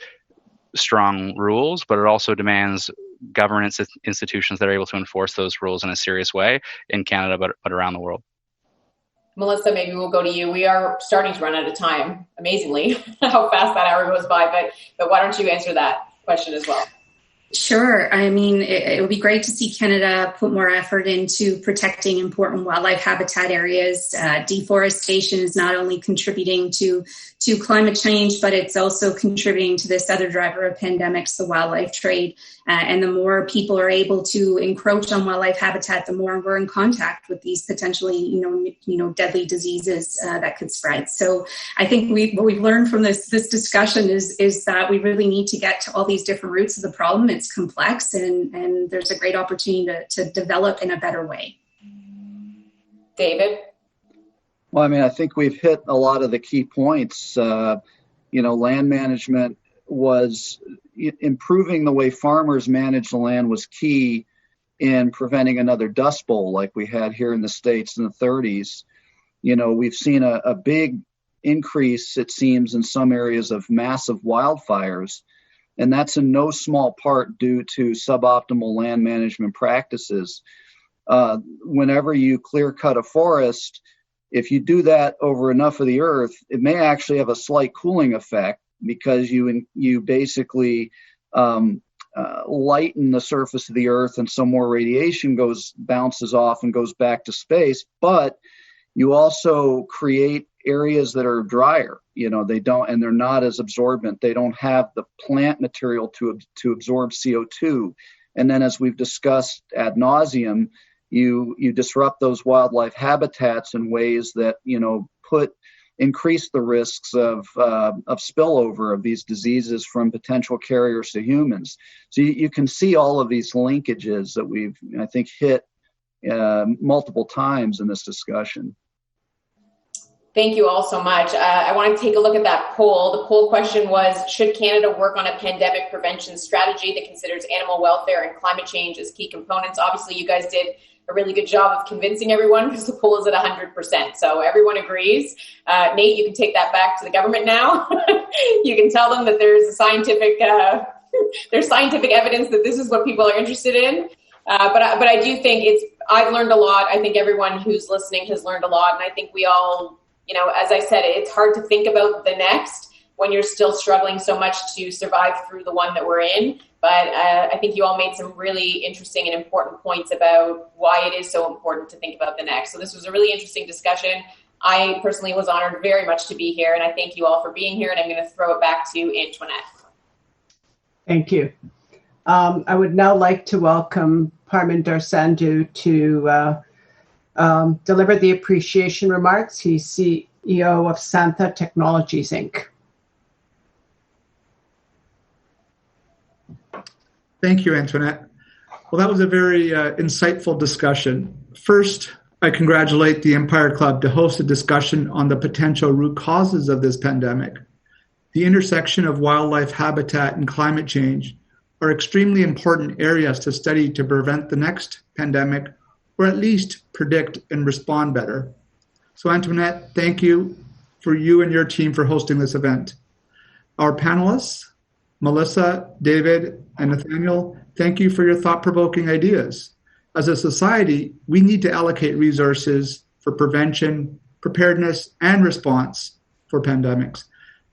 G: strong rules, but it also demands governance institutions that are able to enforce those rules in a serious way in Canada, but around the world.
D: Melissa, maybe we'll go to you. We are starting to run out of time, amazingly, how fast that hour goes by, but why don't you answer that question as well?
E: Sure. I mean, it would be great to see Canada put more effort into protecting important wildlife habitat areas. Deforestation is not only contributing to climate change, but it's also contributing to this other driver of pandemics, the wildlife trade. And the more people are able to encroach on wildlife habitat, the more we're in contact with these potentially, deadly diseases that could spread. So I think what we've learned from this discussion is that we really need to get to all these different roots of the problem. It's complex, and there's a great opportunity to develop in a better way.
D: David?
F: Well, I mean, I think we've hit a lot of the key points. Land management was improving the way farmers manage the land was key in preventing another Dust Bowl like we had here in the States in the 30s. We've seen a big increase, it seems, in some areas of massive wildfires. And that's in no small part due to suboptimal land management practices. Whenever you clear cut a forest, if you do that over enough of the earth, it may actually have a slight cooling effect, because you basically lighten the surface of the earth, and some more radiation bounces off and goes back to space. But you also create areas that are drier. And they're not as absorbent. They don't have the plant material to absorb CO2. And then, as we've discussed ad nauseum, you disrupt those wildlife habitats in ways that increase the risks of spillover of these diseases from potential carriers to humans. So you can see all of these linkages that we've, I think, hit multiple times in this discussion.
D: Thank you all so much. I want to take a look at that poll. The poll question was, should Canada work on a pandemic prevention strategy that considers animal welfare and climate change as key components? Obviously, you guys did a really good job of convincing everyone, because the poll is at 100%. So everyone agrees. Nate, you can take that back to the government now. You can tell them that there's scientific evidence that this is what people are interested in. But I do think I've learned a lot. I think everyone who's listening has learned a lot. And I think we all, as I said, it's hard to think about the next when you're still struggling so much to survive through the one that we're in. But I think you all made some really interesting and important points about why it is so important to think about the next. So this was a really interesting discussion. I personally was honored very much to be here, and I thank you all for being here, and I'm going to throw it back to Antoinette.
C: Thank you. I would now like to welcome Parminder Sandhu to deliver the appreciation remarks. He's CEO of Santha Technologies, Inc.
H: Thank you, Antoinette. Well, that was a very insightful discussion. First, I congratulate the Empire Club to host a discussion on the potential root causes of this pandemic. The intersection of wildlife habitat and climate change are extremely important areas to study to prevent the next pandemic, or at least predict and respond better. So Antoinette, thank you for you and your team for hosting this event. Our panelists, Melissa, David, and Nathaniel, thank you for your thought-provoking ideas. As a society, we need to allocate resources for prevention, preparedness, and response for pandemics.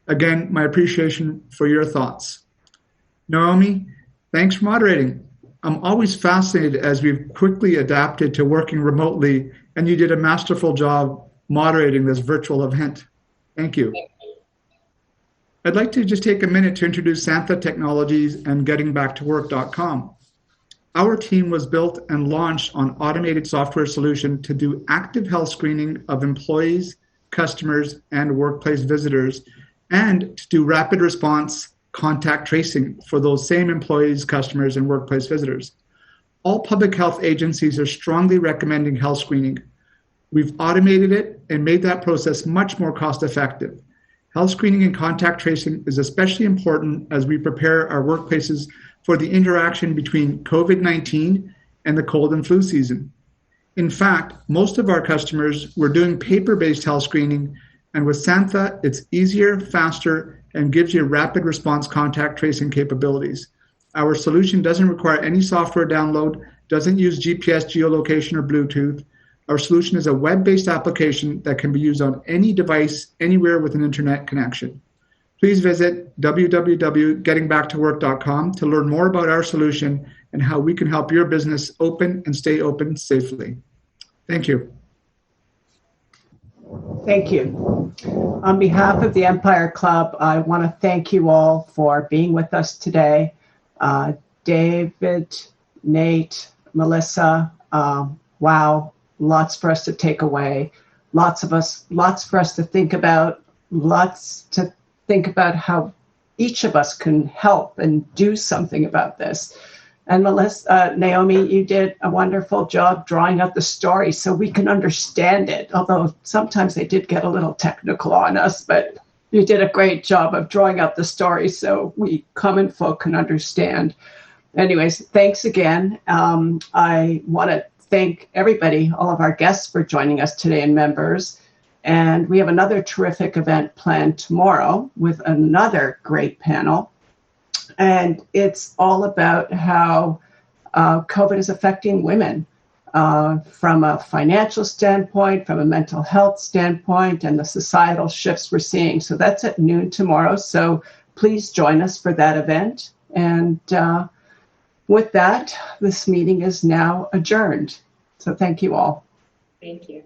H: Again, my appreciation for your thoughts. Naomi, thanks for moderating. I'm always fascinated as we've quickly adapted to working remotely, and you did a masterful job moderating this virtual event. Thank you. I'd like to just take a minute to introduce Santha Technologies and gettingbacktowork.com. Our team was built and launched on automated software solution to do active health screening of employees, customers, and workplace visitors, and to do rapid response contact tracing for those same employees, customers, and workplace visitors. All public health agencies are strongly recommending health screening. We've automated it and made that process much more cost-effective. Health screening and contact tracing is especially important as we prepare our workplaces for the interaction between COVID-19 and the cold and flu season. In fact, most of our customers were doing paper-based health screening, and with Santha, it's easier, faster, and gives you rapid response contact tracing capabilities. Our solution doesn't require any software download, doesn't use GPS geolocation or Bluetooth. Our solution is a web-based application that can be used on any device, anywhere with an internet connection. Please visit www.gettingbacktowork.com to learn more about our solution and how we can help your business open and stay open safely. Thank you.
C: Thank you. On behalf of the Empire Club, I want to thank you all for being with us today. David, Nate, Melissa, wow, lots for us to take away, lots for us to think about, how each of us can help and do something about this. And Melissa, Naomi, you did a wonderful job drawing out the story so we can understand it, although sometimes they did get a little technical on us, but you did a great job of drawing out the story so we common folk can understand. Anyways, thanks again. I want to thank everybody, all of our guests for joining us today and members. And we have another terrific event planned tomorrow with another great panel. And it's all about how COVID is affecting women from a financial standpoint, from a mental health standpoint, and the societal shifts we're seeing. So that's at noon tomorrow. So please join us for that event. And with that, this meeting is now adjourned. So thank you all.
D: Thank you.